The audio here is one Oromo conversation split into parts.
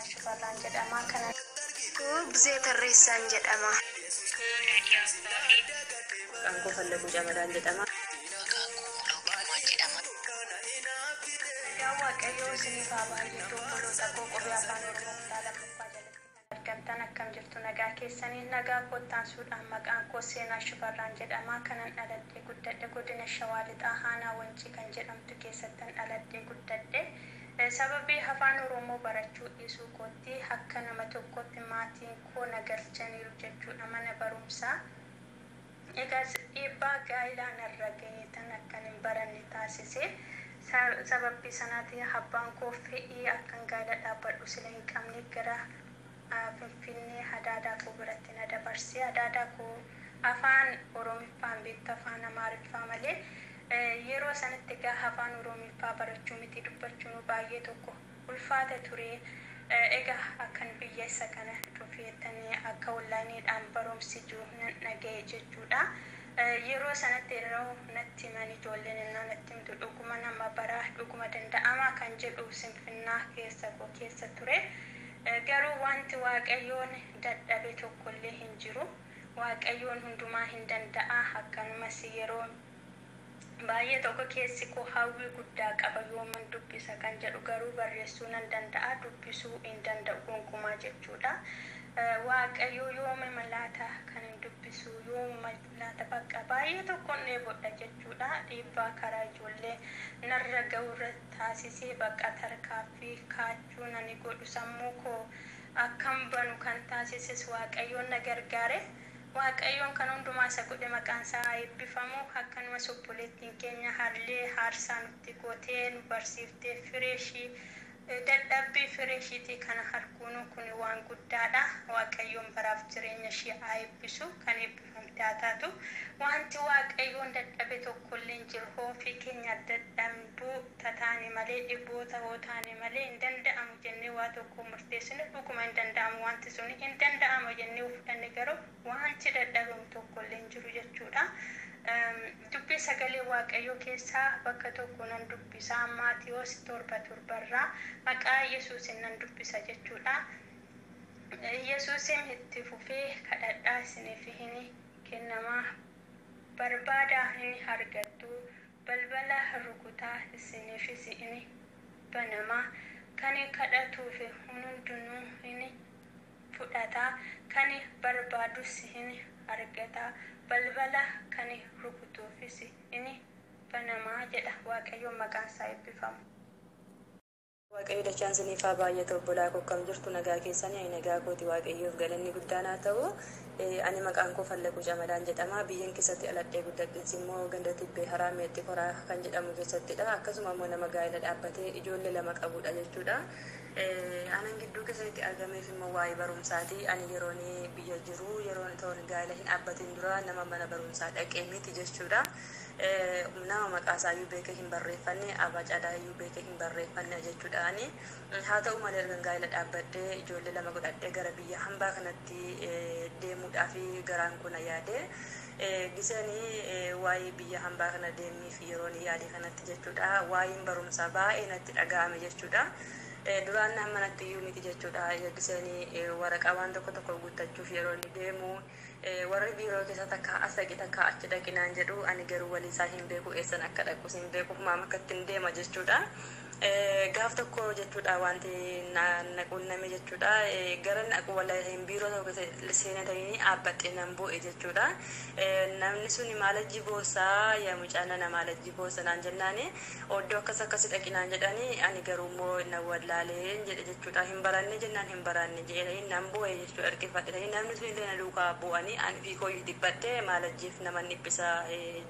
Shifarraan jedhama. Kanatu Buzee Tarreessaan jedhama. Qaanqoo Fallaquu Camadaan jedhama. Yaa Waaqayyoo isiniif haa baay'atu obboloota koo qubee afaan Oromoo kutaa lammaffaa jalatti argamtan akkam jirtu nagaa keessanii nagaa kottaansuudhaan maqaan koo Seenaa Shifarraan jedhama. Kanan dhaladhee guddadhe godina Shawaa Lixaa Aanaa Wancii kan jedhamtu keessattan dhaladhee guddadhe. Sababii afaan Oromoo barachuu dhiisuu kootti akka nama tokkotti maatiin koo nagalchaniiru jechuudha mana barumsaa. Egaa dhiibbaa gaa'elaan irra ga'ee tan akkan hin baranne taasise. Sababii sanaatti abbaan koo fedhii akkan gaa'ela dhaabbadhu sila hin qabne gara Finfinnee Hadaadaa koo biratti na dabarsee. Hadaadaa koo afaan Oromiffaan beektu afaan Amaariffaa malee. Yeroo sanatti egaa afaan Oromiffaa barachuu miti dubbachuun baay'ee tokko ulfaata ture. Egaa akkan biyya isa kana dhufeettanii akka onlaayiniidhaan barumsi jiru nan dhaga'e jechuudha. Yeroo sanatti yeroo natti himan ijoolleen natti himtu dhuguma nama baraa dhuguma danda'amaa kan jedhu sinfinnaa keessa ture. Garuu wanti Waaqayyoon dadhabe tokkollee hin jiru. Waaqayyoon hundumaa hin danda'a. Akkanumas yeroo baay'ee tokko keessi koo hawwii guddaa qaba yooman dubbisa kan jedhu garuu barreessuu nan danda'a dubbisuu hin danda'u gonkumaa jechuudha. Waaqayyoo yooma malaata kan hin dubbisu yooma malaata bakka baay'ee tokkoon dheebodha jechuudha. Dhiibbaa karaa ijoollee narra ga'urra taasisee bakka tarkaaffii kaachuu nani godhu sammuu koo akkam banu kan taasises Waaqayyoon na gargaare. Waaqayyoon kan hundumaa isa godhe maqaan isaa eebbifamu. Akkanumas obboleettiin keenya Harlee Haarsaa nutti gootee nu barsiiftee fireeshii dadhabbii fireeshiitii kana harkuun kun waan guddaadha. Waaqayyoon baraaf jireenya ishee haa eebbisu kan eebbifamte haa taatu. Wanti Waaqayyoon dadhabe tokkollee hin jiru. Ofii keenya dadhabuu tataane malee dhibboota hoo taane malee hin danda'amu jennee waa tokko murteessine dhuguma hin danda'amu wanti sun hin danda'amu jennee fudhanne garuu wanti dadhabamu tokkollee hin jiru jechuudha. Dubbii sagalee Waaqayyoo keessaa bakka tokko nan dubbisa. Maatiyoos 7:7 maqaa Yesuusin nan dubbisa jechuudha. Yesuusin itti fufee kadhadhaa isiniif hin kennamaa barbaadaa hin argattu balbala rukutaa isiniifis hin banamaa kan kadhatuuf hundinuu hin fudhata kan barbaadus hin argata balbala kan rukutuufis hin banamaa jedha. Waaqayyoon maqaan isaa eebbifamu. Waaqayyo dachaan isiniif haa baay'atu obbolaa koo akkam jirtu nagaa keessanii ani nagaa kooti Waaqayyoof galanni guddaan haa ta'u. Ani maqaan koo Fallaquu Camadaan jedhama. Biyyeen keessatti dhaladhee guddadhes immoo ganda Tibbee Haraameetti Horaa kan jedhamu keessattidha. Akkasuma immoo nama gaa'ela dhaabbatee ijoollee lama qabudha jechuudha. Anan gidduu keessatti argameef immoo waa'ee barumsaati. Ani yeroon biyya jiru yeroon ta'uun gaa'ela hin dhaabbatin dura nama mana barumsaa dhaqee miti jechuudha. Nama maqaa isaa iyyuu beekee hin barreeffanne Abaacaadhaa iyyuu beekee hin barreeffanne jechuudha. Haa ta'u malee erga gaa'ela dhaabbadhee ijoollee lama godhadhee gara biyya hambaa kanatti deemuudhaaf garaan kun yaade. Gisanii waa'ee biyya hambaa kana deemiif yeroon yaade kanatti jechuudha. Waa'een barumsaa baay'ee natti dhaga'ame jechuudha. Duraan nama natti iyyuu miti jechuudha. Gisanii waraqaa waan tokko guuttachuuf yeroon deemu warri biiroo keessa takka as dhaqi takka achi dhaqinaan jedhu ani garuu walii isaa hin beeku eessan akka dhaqus hin beeku maam akkatti hin deema jechuudha. Gaaf tokko jechuudha wanti naquunname jechuudha. Gara naqu wallahi biiroo tokko seenatanii dhaabbattee nan bu'e jechuudha. Namni suni maalajji boosaa yaa mucaan nama maalajji boosa naan jennaani oddoo akkasi dhaqinaan jedhani ani garuu immoo na wallaalee jedhe jechuudha. Hin baranne jennaan hin baranne jedhanii nan bu'e jechuudha. Ergifadhe namni suni illee na duukaa bu'anii ani fi koo dhibbadhee maalajjiif nama dhibbisa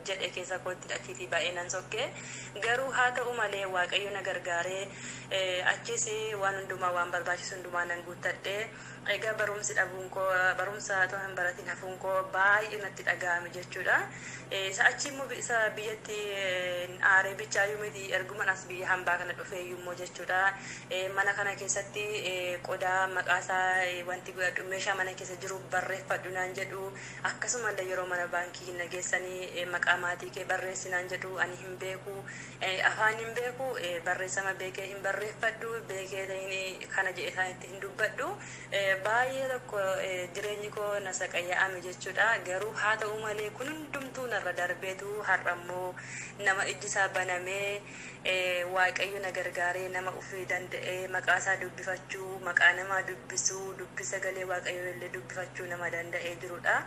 jedhe keessa kootti dhachiitii baay'ee nan sokkee. Garuu haa ta'u malee Waaqayyo na gargaaree achis waan hundumaa waan barbaachisu hundumaa nan guuttadhee. Egaa barumsi dhabuun koo barumsa otoo hin baratin hafuun koo baay'ee natti dhaga'ame jechuudha. Achi immoo isa biyyatti aaree bichaayyuu miti erguman as biyya hambaa kana dhufeeyyuu immoo jechuudha. Mana kana keessatti qodaa maqaasaa wanti godhadhu meeshaa mana keessa jiru barreeffadhu naan jedhu. Akkasumallee yeroo mana baankii nageessanii maqaa maatii kee barreessi naan jedhu ani hin beeku afaan hin beeku barreessama beekee hin barreeffadhu beekee kana jedhee isaanitti hin dubbadhu baay'ee tokko jireenyi koo na saqayya'ame jechuudha garuu haa ta'u malee kun hundumtuu narra darbeetu har'ammoo nama ijji isaa banamee waaqayyo na gargaaree nama ofii danda'ee maqaa isaa dubbifachuu maqaa namaa dubbisuu dubbisa galee waaqayyo illee dubbifachuu nama danda'ee jirudha.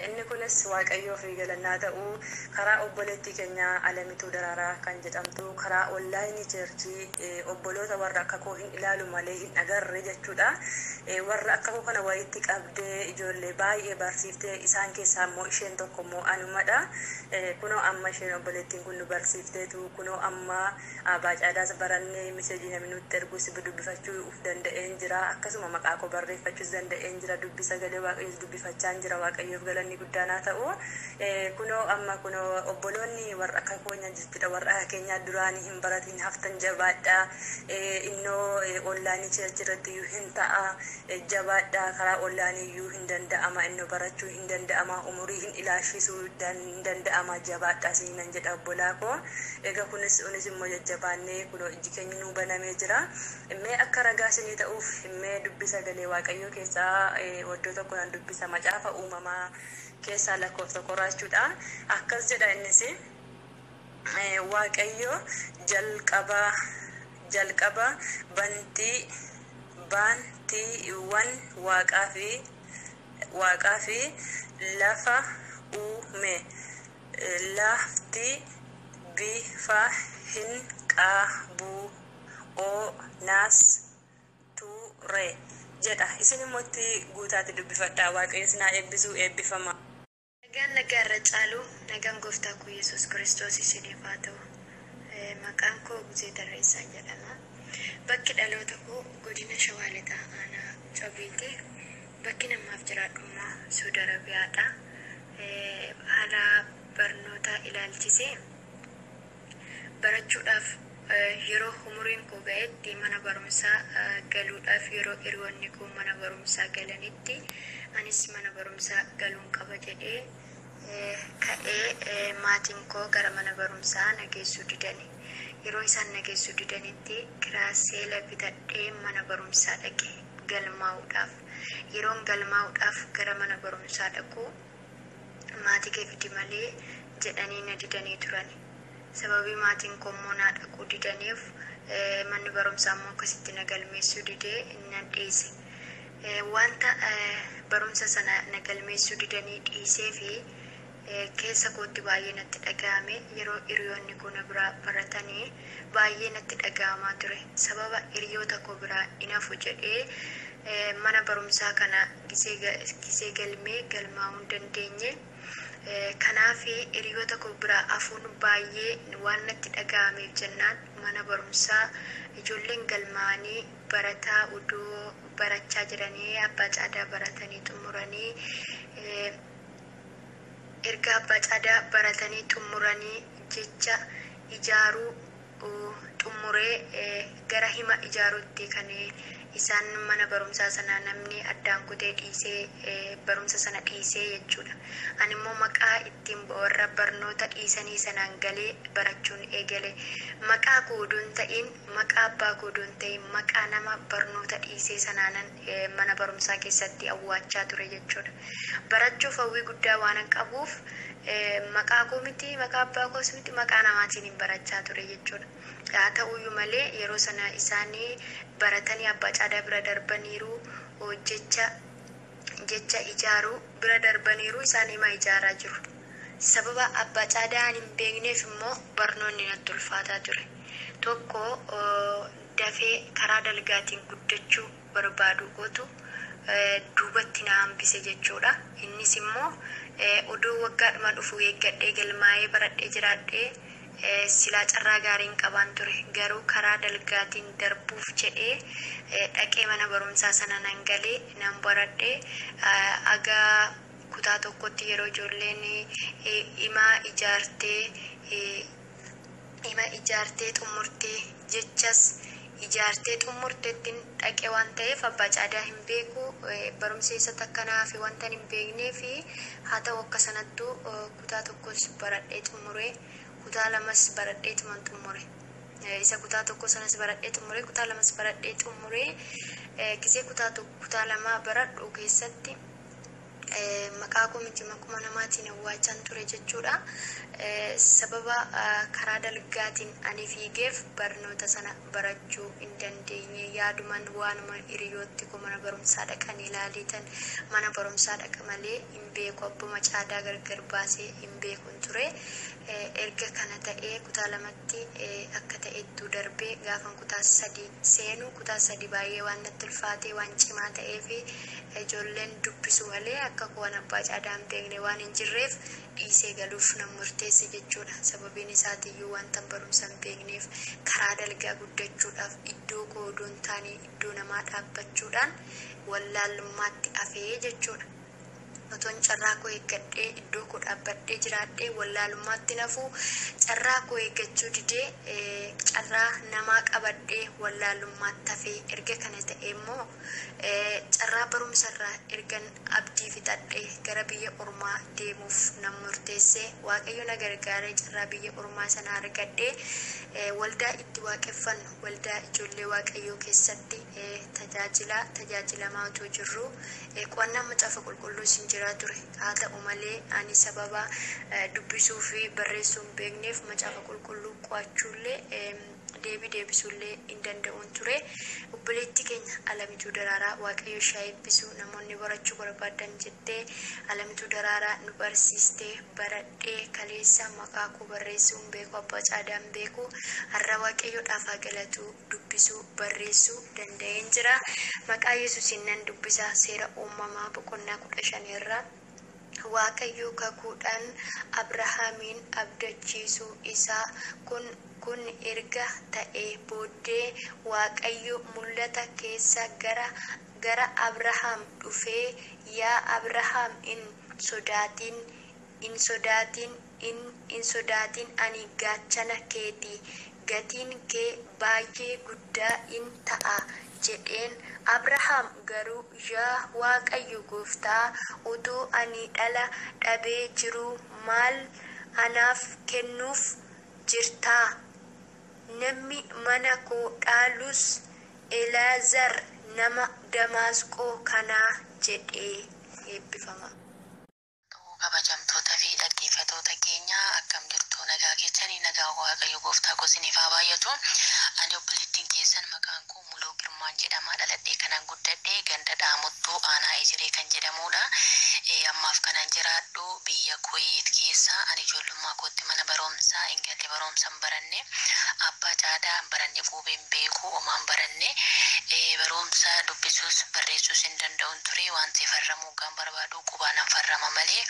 Inni kunis waaqayyoo fi galannaa ta'uu karaa obboleettii keenya Alamituu Daraaraa kan jedhamtu karaa onlaayinii cheerchii obboloota warra akka koo hin ilaalu malee hin agarre jechuudha. Warra akka koo kana walitti qabdee ijoollee baay'ee barsiiftee isaan keessaa immoo isheen tokko immoo anumadha. Kunoo amma isheen obboleettiin kun nu barsiifteetu kunoo amma baacaadaas barannee miseejii namni nutti ergus dubbifachuu uf danda'een jira akkasuma maqaa koo barreeffachuus danda'een jira dubbisa galee waaqayyoos dubbifachaan jira waaqayyoof galanni guddaanaa ta'u kunoo amma kunoo obboloonni warra akka koonya jechuudha warra keenya duraan hin baratin haftan jabaadha innoo onlaayinii cheerchirratti hin ta'a jabaadha karaa onlaayinii iyyuu hin danda'ama innoo barachuu hin danda'ama umurii hin ilaashisuu hin danda'ama jabaadha siinan jedha obbolaa koo egaa kunis immoo jajjabaannee kunoo ijji keenya nuu banamee jira mee akka ragaa isinii ta'uuf mee dubbisa galee waaqayyoo keessaa waddoo tokko nan dubbisa macaafa uumamaa keessaa lakkoofsa qoraachuudha akkas jedha innis waaqayyo jalqaba bantiiwwan waaqaa fi lafa uume lafti bifa hin qabu oonas ture jedha isin immoo guutaatti dubbifadhaa waaqayyo isin haa eebbisu eebbifama. Nagaan irra caalu nagaan gooftaa koo Yesuus Kiristoos isiniif haa ta'u. Maqaan koo Guzee Tarreessaa jedhama. Bakki dhaloota koo godina Shawaa Lixaa Aanaa Cobiiti. Bakki namaaf jiraadhu immoo Saudi Arabiyaadha. Haala barnoota ilaalchisee barachuudhaaf yeroo umuriin koo ga'etti mana barumsaa galuudhaaf yeroo hiriyoonni koo mana barumsaa galanitti anis mana barumsaa galuun qaba jedhee ka'ee maatiin koo gara mana barumsaa nageessuu didani. Yeroo isaan nageessuu didanitti kiraasee bitadhee mana barumsaa dhaqe galmaa'uudhaaf. Yeroon galmaa'uudhaaf gara mana barumsaa dhaqu maatii kee fidi malee jedhanii na didanii turani. Sababii maatiin koo immoo na dhaquu didaniif manni barumsaa immoo akkasitti na galmeessuu didee na dhiise. Wanta barumsa sana na galmeessuu didanii dhiisee fi keessa kootti baay'ee natti dhaga'ame yeroo hiriyoonni koo na biraa baratanii baay'ee natti dhaga'amaa ture. Sababa hiriyoota koo biraa hin hafu jedhee mana barumsaa kana gisee galmaa'uu hin dandeenye. Kanaaf hiriyoota koo biraa hafuun baay'ee waan natti dhaga'ameef jennaan mana barumsaa ijoolleen galmaa'anii barataa uduu barachaa jiranii abbaa caadaa baratanii xumuranii erga abbaa caadaa baratanii xumuranii jecha ijaaruu xumuree gara hima ijaaruutti kan isaan mana barumsaa sana namni addaan kutee dhiisee barumsa sana dhiisee jechuudha. Ani immoo maqaa ittiin warra barnoota dhiisanii sanaan galee barachuun eegale. Maqaa kooduun ta'in maqaa abbaa kooduun ta'in maqaa nama barnoota dhiisee sanaanan mana barumsaa keessatti awwaachaa ture jechuudha. Barachuuf hawwii guddaa waan qabuuf maqaa koo miti maqaa abbaa koos miti maqaa namaatiin hin barachaa ture jechuudha. Haa ta'uyyuu malee yeroo sana isaanii baratanii abbaa caadaa bira darbaniiru jecha ijaaruu bira darbaniiru isaanii ma ijaaraa jiru. Sababa abbaa caadaa hin beekneef immoo barnoonni natti ulfaataa ture. Tokko dafee karaa dalgaatiin guddachuu barbaadu gootu duubatti na hambise jechuudha. Innis immoo oduu waggaadhuma dhufu eeggadhee galmaa'ee baradhee jiraadhee silaa carraa gaariin qabaan ture. Garuu karaa dalgaatiin darbuuf jedhee dhaqee mana barumsaa sana nan galee nan baradhee agaa kutaa tokkotti yeroo ijoolleen hima ijaartee xumurtee jechas ijaartee xumurteettiin dhaqee waan ta'eef abbaa caadaa hin beeku barumsa isa takkanaa fi wanta hin beeknee fi haa ta'u akka sanattuu kutaa tokkos baradhee xumuree kutaa lamas baradhee xumure. isa kutaa tokko sanas baradhee xumuree kutaa lamas baradhee xumuree gisee kutaa lama baradhu keessatti maqaa koo miti maquma namaatiin waachan ture jechuudha. Sababa karaa dalgaatiin ani fiigeef barnoota sana barachuu hin dandeenye yaaduman waanuma hiriyootti ko mana barumsaa dhaqan ilaalitan mana barumsaa dhaqa malee hin beeku abbuma caadaa gargar baasee hin beekun ture. Erga kana ta'ee kutaa lamatti akka ta'ettu darbee gaafan kutaa 3 seenu kutaa 3 baay'ee waan natti ulfaatee waan cimaa ta'ee fi ijoolleen dubbisu malee akka koon abbaa caadaa hin beekne waan hin jirreef dhiisee galuuf nan murteesse jechuudha. Sababiin isaatiiyyuu wanta barumsa hin beekneef karaa dalgaa guddachuudhaaf iddoo goodoon taanii iddoo namaa dhaabbachuudhaan wallaalummaatti afee jechuudha. Otoon carraa koo eeggadhee iddoo koo dhaabbadhee jiraadhee wallaalummaatti nafuu carraa koo eeggachuu didee carraa namaa qabadhee wallaalummaatti hafee erga kana ta'e immoo carraa barumsarraa ergan abdii fixadhee gara biyya ormaa deemuuf nan murteessee waaqayyo na gargaaree carraa biyya ormaa sana argadhee waldaa itti waaqeffannu waldaa ijoollee waaqayyoo keessatti tajaajilamaa otoo jirru qo'annaa macaafa qulqulluu sin jira ture. Haa ta'u malee ani sababa dubbisuu fi barreessuu hin beekneef macaafa qulqulluu qo'achuullee deebisuullee hin danda'uun ture. Obboleettii keenya Alamituu Daraaraa waaqayyo ishee eebbisu namoonni barachuu barbaadan jettee Alamituu Daraaraa nu barsiistee baradhee kaleessa maqaa koo barreessuu hin beeku abbaa caadaa hin beeku har'a waaqayyoodhaaf haa galatu dubbisuu barreessuu danda'een jira. Maqaa Yesuusiin nan dubbisa seera uumamaa boqonnaa 15 irraa. Waaqayyo kakuudhaan Abrahaamiin abdachiisuu isaa kun erga ta'ee booddee waaqayyo mul'ata keessa gara Abrahaam dhufee yaa Abrahaam hin sodaatin ani gaachana keeti gatiin kee baay'ee guddaa in ta'a jedheen. Abrahaam garuu yaa waaqayyo gooftaa utuu ani dhala dhabee jiru maal anaaf kennuuf jirtaa? Namni mana koo dhaalus Elaazaar nama Damaasqoo kanaa jedhee eebbifama. Kabajamtoota fi dhaggeeffattoota keenya akkam jirtu nagaa keessanii nagaa waaqayyo gooftaa isiniif haa baay'atu. Ani obboleettiin keessan maqaan koo Muloo Girmaan jedhama. Dhaladhee kanan guddadhee ganda Dhaamottuu aanaa Ejiree kan jedhamudha. Ammaaf kanan jiraadhu biyya Kuweet keessa. Ani ijoollummaa kootti mana barumsaa Ingilizii barumsaan baranne abbaa caadaa baranne quubeen beeku omaan baranne barumsa dubbisuus barreessuus hin danda'uun ture wanti farramuu kan barbaadu qubaanan farrama malee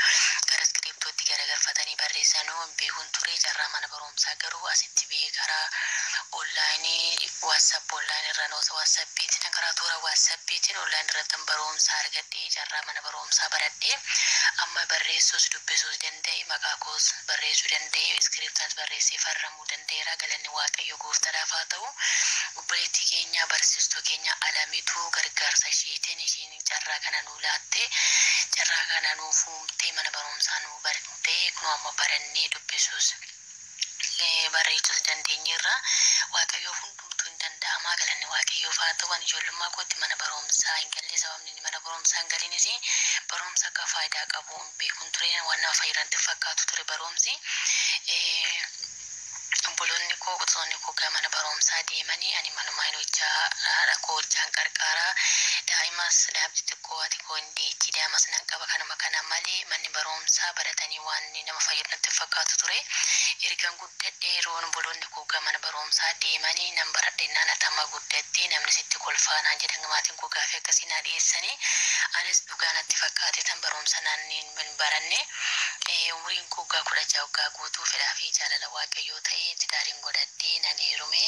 gara iskiriptootti garagalfatanii barreessanuu hin beekuun ture. Jarraa mana barumsaa garuu asitti biyya karaa onlaayinii WhatsApp onlaayinii irra noosa WhatsAppiitiin karaa toora WhatsAppiitiin onlaayinii irratti barumsa argadhee jarraa mana barumsaa baradhee amma barreessuus dubbisuus danda'e maqaa koos barreessuu danda'e iskiriptaas barreessee farramuu danda'eera. Galanni waaqayyo gooftaadhaaf haa ta'u. Obboleettii keenya barsiistuu keenya Alamituu gargaarsa isheetiin ishiin carraa kana nuu laatte carraa kana nuu fuumtee mana barumsaa nuu bartee kun amma barannee dubbisuus barreessuus dandeenyeerra. Waaqayyo hundumtuu hin danda'ama. Galanni waaqayyoof haa ta'u. Ani ijoollummaa kootti mana barumsaa hin galle sababni mana barumsaa hin galiinis barumsa akka faayidaa qabu hin beekuun ture waan nama fayyadatti fakkaatu ture barumsi. Obboloonni koo qotoonni koo gara mana barumsaa deemanii ani manumaa hin hojjaa hojjaan qarqaaraa daa'imas dhaabbi xiqqoo ati koo hin deechi daa'imas nan qaba kanuma kana malee manni barumsaa baratanii waan nama fayyadatti fakkaatu ture. Ergan guddadhee yeroon obboloonni koo gara mana barumsaa deemanii nan baradhe naan atama guddattee namni sitti kolfaanaan jedhan maatiin koo gaafii akkasii naa dhiyeessanii anis dhugaanatti fakkaate tan barumsa naannin hin baranne. Umriin koo waggaa 16 waggaa guutuu fedhaa fi jaalala waaqayyoo ta'ee daariin godhattee nan heerume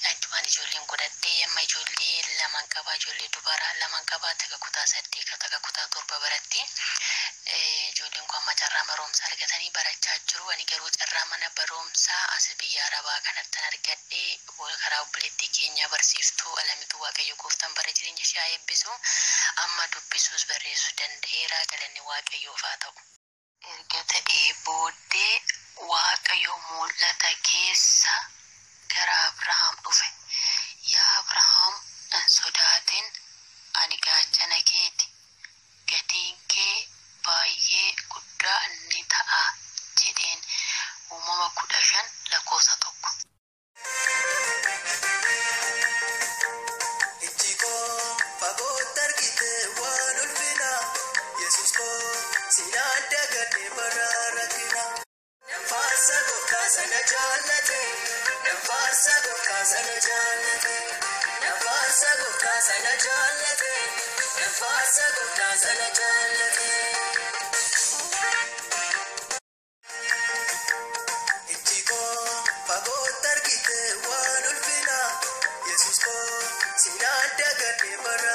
achumaan ijoolleen godhattee amma ijoollee lamaan qaba ijoollee dubaraa lamaan qaba takka kutaa 8 takka kutaa 7 baratti ijoolleen kun amma carraa barumsaa argatanii barachaa jiru. Ani garuu carraa mana barumsaa as biyya Arabaa kanatti argadhee karaa obboleettii keenya barsiiftuu Alamituu waaqayyo gooftaan bara jireenya ishee eebbisu amma dubbisuus barreessuu danda'eera. Galanni waaqayyoof haa ta'u. Erga ta'ee booddee waaqayyo mul'ata keessa gara Abrahaam dhufe. Yaa Abrahaam hin sodaatin, ani gaachana keeti. Gatiin kee baay'ee guddaa ni ta'a jedheen. Uumama 15:1. Yesus ko sinada gade bara